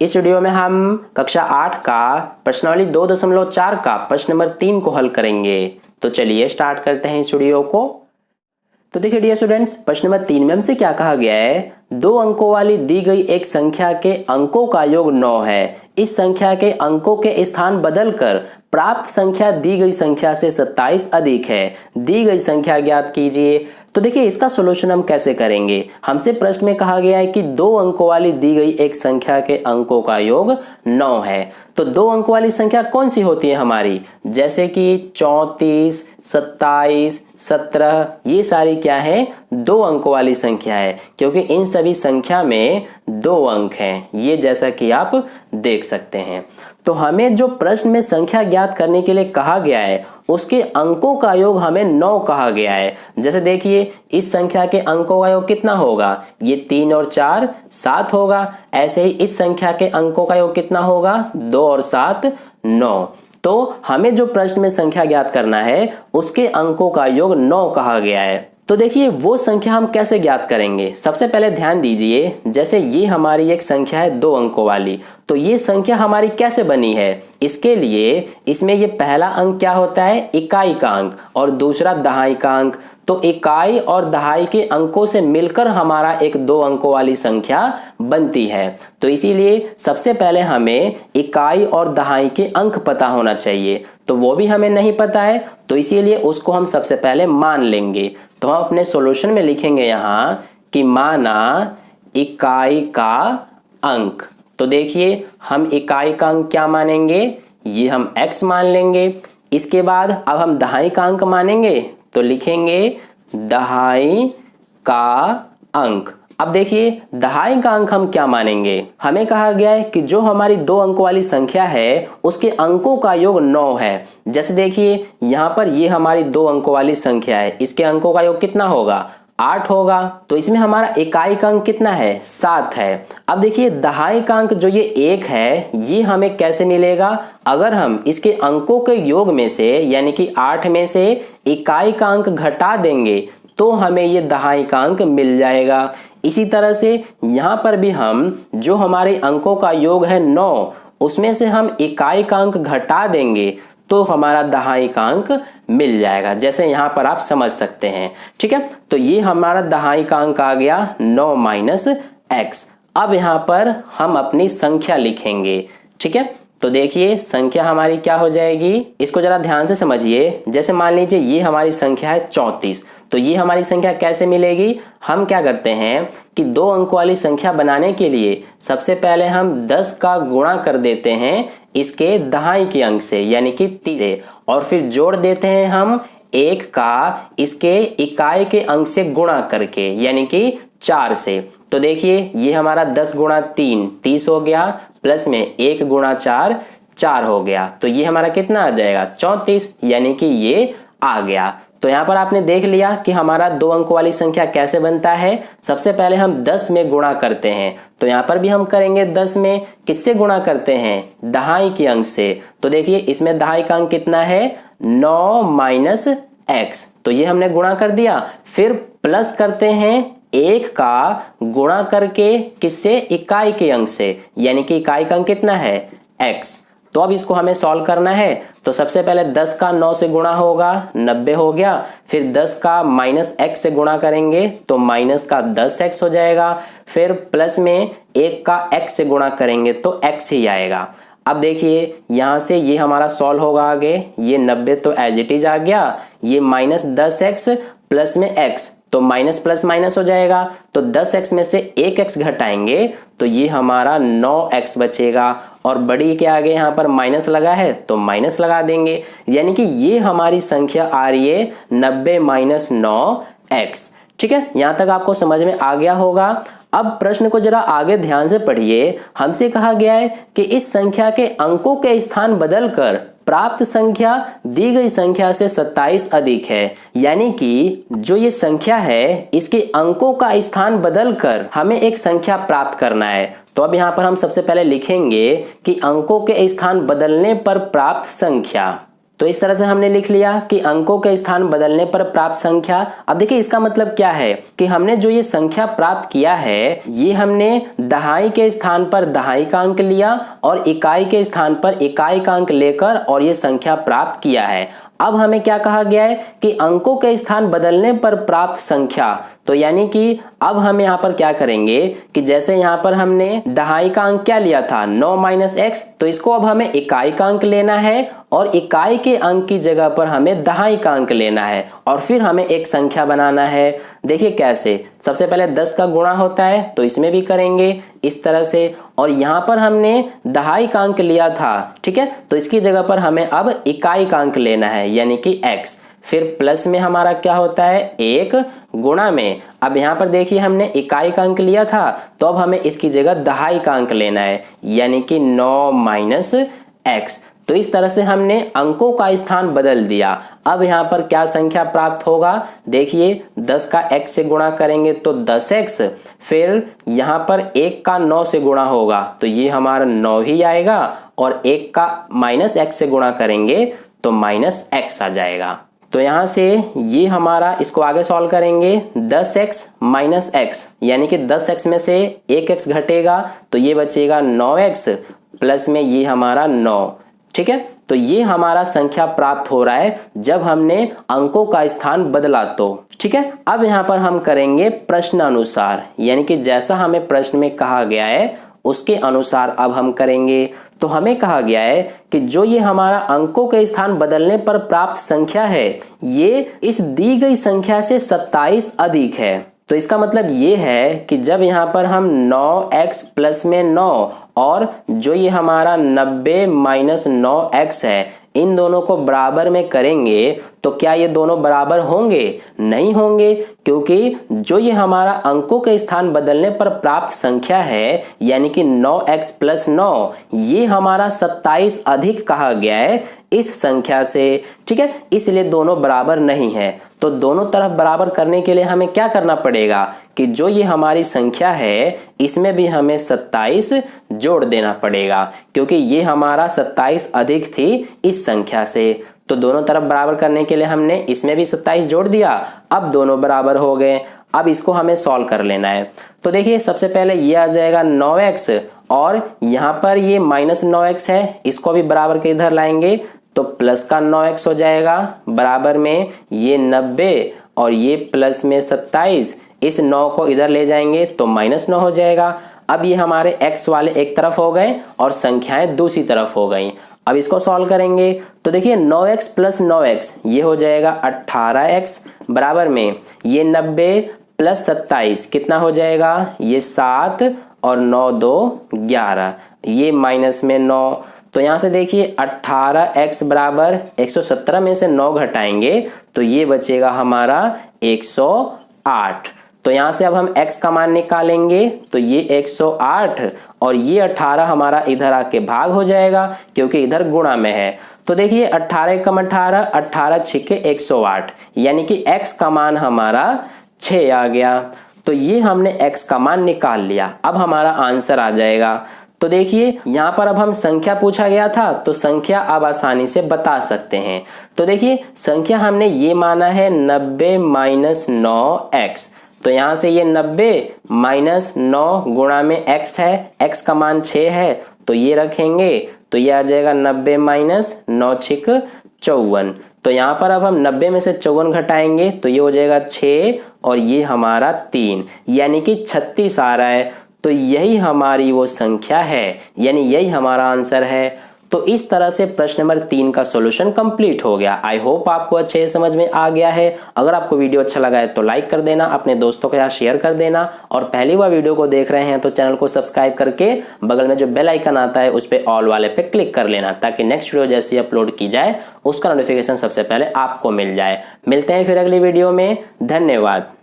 इस वीडियो में हम कक्षा 8 का प्रश्नावली 2.4 का प्रश्न नंबर 3 को हल करेंगे। तो चलिए स्टार्ट करते हैं इस वीडियो को। तो देखिए डियर स्टूडेंट्स, प्रश्न नंबर 3 में हमसे क्या कहा गया है, 2 अंकों वाली दी गई एक संख्या के अंकों का योग 9 है। इस संख्या के अंकों के स्थान बदलकर प्राप्त संख्या दी गई संख्या से 27 अधिक है। दी गई संख्या ज्ञात कीजिए। तो देखिए इसका सॉल्यूशन हम कैसे करेंगे। हमसे प्रश्न में कहा गया है कि 2 अंकों वाली दी गई एक संख्या के अंकों का योग 9 है। तो 2 अंकों वाली संख्या कौन सी होती है हमारी, जैसे कि 34, 27, 17, ये सारी क्या है, 2 अंकों वाली संख्या है, क्योंकि इन सभी संख्या में 2 अंक हैं। ये जैसा कि आप देख सकते हैं। तो हमें जो प्रश्न में संख्या ज्ञात करने के लिए कहा गया है उसके अंकों का योग हमें 9 कहा गया है। जैसे देखिए इस संख्या के अंकों का योग कितना होगा, ये 3 और 4 7 होगा। ऐसे ही इस संख्या के अंकों का योग कितना होगा, 2 और 7 9। तो हमें जो प्रश्न में संख्या ज्ञात करना है उसके अंकों का योग 9 कहा गया है। तो देखिए वो संख्या हम कैसे ज्ञात करेंगे। सबसे पहले ध्यान दीजिए, जैसे ये हमारी एक संख्या है 2 अंकों वाली, तो ये संख्या हमारी कैसे बनी है। इसके लिए इसमें ये पहला अंक क्या होता है, इकाई का अंक, और दूसरा दहाई का अंक। तो इकाई और दहाई के अंकों से मिलकर हमारा एक 2 अंकों वाली संख्या बनती है। तो इसीलिए सबसे पहले हमें इकाई और दहाई के अंक पता होना चाहिए। तो वो भी हमें नहीं पता है, तो इसीलिए उसको हम सबसे पहले मान लेंगे। तो हम अपने सॉल्यूशन में लिखेंगे यहाँ कि माना इकाई का अंक। तो देखिए हम इकाई का अंक क्या मानेंगे, ये हम x मान लेंगे। इसके बाद अब हम दहाई का अंक मानेंगे, तो लिखेंगे दहाई का अंक। अब देखिए दहाई का अंक हम क्या मानेंगे, हमें कहा गया है कि जो हमारी 2 अंकों वाली संख्या है उसके अंकों का योग 9 है। जैसे देखिए यहाँ पर ये हमारी 2 अंकों वाली संख्या है, इसके अंकों का योग कितना होगा, 8 होगा। तो इसमें हमारा इकाई का अंक कितना है, 7 है। अब देखिए दहाई का अंक जो ये 1 है, ये हमें कैसे मिलेगा, अगर हम इसके अंकों के योग में से यानी कि 8 में से इकाई का अंक घटा देंगे तो हमें ये दहाई का अंक मिल जाएगा। इसी तरह से यहाँ पर भी हम जो हमारे अंकों का योग है 9, उसमें से हम इकाई का अंक घटा देंगे तो हमारा दहाई का अंक मिल जाएगा, जैसे यहाँ पर आप समझ सकते हैं। ठीक है, तो ये हमारा दहाई का अंक आ गया 9 माइनस x। अब यहाँ पर हम अपनी संख्या लिखेंगे। ठीक है, तो देखिए संख्या हमारी क्या हो जाएगी, इसको जरा ध्यान से समझिए। जैसे मान लीजिए ये हमारी संख्या है 34, तो ये हमारी संख्या कैसे मिलेगी। हम क्या करते हैं कि 2 अंकों वाली संख्या बनाने के लिए सबसे पहले हम 10 का गुणा कर देते हैं इसके दहाई के अंक से यानी कि 3 से, और फिर जोड़ देते हैं हम 1 का इसके इकाई के अंक से गुणा करके यानी कि 4 से। तो देखिए ये हमारा 10 गुणा 3 30 हो गया, प्लस में 1 गुणा 4 4 हो गया। तो ये हमारा कितना आ जाएगा, 34, यानी कि ये आ गया। तो यहाँ पर आपने देख लिया कि हमारा 2 अंकों वाली संख्या कैसे बनता है। सबसे पहले हम 10 में गुणा करते हैं, तो यहाँ पर भी हम करेंगे 10 में किससे गुणा करते हैं, दहाई के अंक से। तो देखिए इसमें दहाई का अंक कितना है, 9 माइनस x। तो ये हमने गुणा कर दिया, फिर प्लस करते हैं 1 का गुणा करके किससे, इकाई के अंक से, यानी कि इकाई का अंक कितना है, x। तो अब इसको हमें सॉल्व करना है। तो सबसे पहले 10 का 9 से गुणा होगा 90 हो गया, फिर 10 का माइनस x से गुणा करेंगे तो माइनस का 10x हो जाएगा, फिर प्लस में 1 का x से गुणा करेंगे तो x ही आएगा। अब देखिए यहाँ से ये हमारा सॉल्व होगा आगे, ये 90 तो एज इट इज आ गया, ये माइनस 10x प्लस में x, तो माइनस प्लस माइनस हो जाएगा। तो 10x में से 1x घटाएंगे तो ये हमारा 9x बचेगा, और बड़ी के आगे यहाँ पर माइनस लगा है तो माइनस लगा देंगे, यानी कि ये हमारी संख्या आ रही है 90 माइनस 9x। ठीक है, यहाँ तक आपको समझ में आ गया होगा। अब प्रश्न को जरा आगे ध्यान से पढ़िए। हमसे कहा गया है कि इस संख्या के अंकों के स्थान बदलकर प्राप्त संख्या दी गई संख्या से 27 अधिक है, यानी कि जो ये संख्या है इसके अंकों का स्थान बदलकर हमें एक संख्या प्राप्त करना है। तो अब यहाँ पर हम सबसे पहले लिखेंगे कि अंकों के स्थान बदलने पर प्राप्त संख्या। तो इस तरह से हमने लिख लिया कि अंकों के स्थान बदलने पर प्राप्त संख्या। अब देखिए इसका मतलब क्या है कि हमने जो ये संख्या प्राप्त किया है ये हमने दहाई के स्थान पर दहाई का अंक लिया और इकाई के स्थान पर इकाई का अंक लेकर और ये संख्या प्राप्त किया है। अब हमें क्या कहा गया है कि अंकों के स्थान बदलने पर प्राप्त संख्या। तो यानी कि अब हम यहाँ पर क्या करेंगे कि जैसे यहाँ पर हमने दहाई का अंक क्या लिया था 9 माइनस एक्स, तो इसको अब हमें इकाई का अंक लेना है और इकाई के अंक की जगह पर हमें दहाई का अंक लेना है और फिर हमें एक संख्या बनाना है। देखिए कैसे, सबसे पहले 10 का गुणा होता है तो इसमें भी करेंगे इस तरह से, और यहाँ पर हमने दहाई का अंक लिया था, ठीक है, तो इसकी जगह पर हमें अब इकाई का अंक लेना है यानी कि x। फिर प्लस में हमारा क्या होता है 1 गुणा में, अब यहाँ पर देखिए हमने इकाई का अंक लिया था तो अब हमें इसकी जगह दहाई का अंक लेना है यानी कि 9 माइनस एक्स। तो इस तरह से हमने अंकों का स्थान बदल दिया। अब यहाँ पर क्या संख्या प्राप्त होगा, देखिए 10 का x से गुणा करेंगे तो 10x, फिर यहाँ पर 1 का 9 से गुणा होगा तो ये हमारा 9 ही आएगा और 1 का माइनस x से गुणा करेंगे तो माइनस x आ जाएगा। तो यहाँ से ये हमारा, इसको आगे सॉल्व करेंगे 10x माइनस x यानी कि 10x में से 1x घटेगा तो ये बचेगा 9x प्लस में ये हमारा 9, ठीक है। तो ये हमारा संख्या प्राप्त हो रहा है जब हमने अंकों का स्थान बदला तो, ठीक है। अब यहाँ पर हम करेंगे प्रश्न अनुसार, यानी कि जैसा हमें प्रश्न में कहा गया है उसके अनुसार अब हम करेंगे। तो हमें कहा गया है कि जो ये हमारा अंकों के स्थान बदलने पर प्राप्त संख्या है ये इस दी गई संख्या से 27 अधिक है। तो इसका मतलब ये है कि जब यहाँ पर हम 9x प्लस में 9 और जो ये हमारा 90 माइनस 9x है इन दोनों को बराबर में करेंगे तो क्या ये दोनों बराबर होंगे? नहीं होंगे, क्योंकि जो ये हमारा अंकों के स्थान बदलने पर प्राप्त संख्या है यानी कि 9x प्लस 9 ये हमारा 27 अधिक कहा गया है इस संख्या से, ठीक है, इसलिए दोनों बराबर नहीं है। तो दोनों तरफ बराबर करने के लिए हमें क्या करना पड़ेगा कि जो ये हमारी संख्या है इसमें भी हमें 27 जोड़ देना पड़ेगा, क्योंकि ये हमारा 27 अधिक थी इस संख्या से। तो दोनों तरफ बराबर करने के लिए हमने इसमें भी 27 जोड़ दिया, अब दोनों बराबर हो गए। अब इसको हमें सॉल्व कर लेना है। तो देखिए सबसे पहले ये आ जाएगा 9x और यहाँ पर ये माइनस 9x है, इसको भी बराबर के इधर लाएंगे तो प्लस का 9x हो जाएगा, बराबर में ये 90 और ये प्लस में 27, इस 9 को इधर ले जाएंगे तो माइनस 9 हो जाएगा। अब ये हमारे x वाले एक तरफ हो गए और संख्याएं दूसरी तरफ हो गई। अब इसको सॉल्व करेंगे तो देखिए 9x प्लस 9x ये हो जाएगा 18x, बराबर में ये 90 प्लस 27 कितना हो जाएगा, ये 7 और 9 2 11, ये माइनस में 9। तो यहाँ से देखिए 18x बराबर 117 में से 9 घटाएंगे तो ये बचेगा हमारा 108। तो यहाँ से अब हम x का मान निकालेंगे तो ये 108 और ये 18 हमारा इधर आके भाग हो जाएगा क्योंकि इधर गुणा में है। तो देखिए 18 कम 18, 18 छिके 108 यानी कि x का मान हमारा 6 आ गया। तो ये हमने x का मान निकाल लिया, अब हमारा आंसर आ जाएगा। तो देखिए यहाँ पर अब हम संख्या पूछा गया था तो संख्या अब आसानी से बता सकते हैं। तो देखिए संख्या हमने ये माना है 90 माइनस 9x, तो यहाँ से ये 90 माइनस 9 गुणा में x है, x का मान 6 है तो ये रखेंगे तो ये आ जाएगा 90 माइनस 9 छिक 54। तो यहाँ पर अब हम 90 में से 54 घटाएंगे तो ये हो जाएगा 6 और ये हमारा 3 यानी कि 36 आ रहा है। तो यही हमारी वो संख्या है, यानी यही हमारा आंसर है। तो इस तरह से प्रश्न नंबर 3 का सॉल्यूशन कंप्लीट हो गया। आई होप आपको अच्छे से समझ में आ गया है। अगर आपको वीडियो अच्छा लगा है तो लाइक कर देना, अपने दोस्तों के साथ शेयर कर देना और पहली बार वीडियो को देख रहे हैं तो चैनल को सब्सक्राइब करके बगल में जो बेल आइकन आता है उस पर ऑल वाले पे क्लिक कर लेना ताकि नेक्स्ट वीडियो जैसी अपलोड की जाए उसका नोटिफिकेशन सबसे पहले आपको मिल जाए। मिलते हैं फिर अगली वीडियो में, धन्यवाद।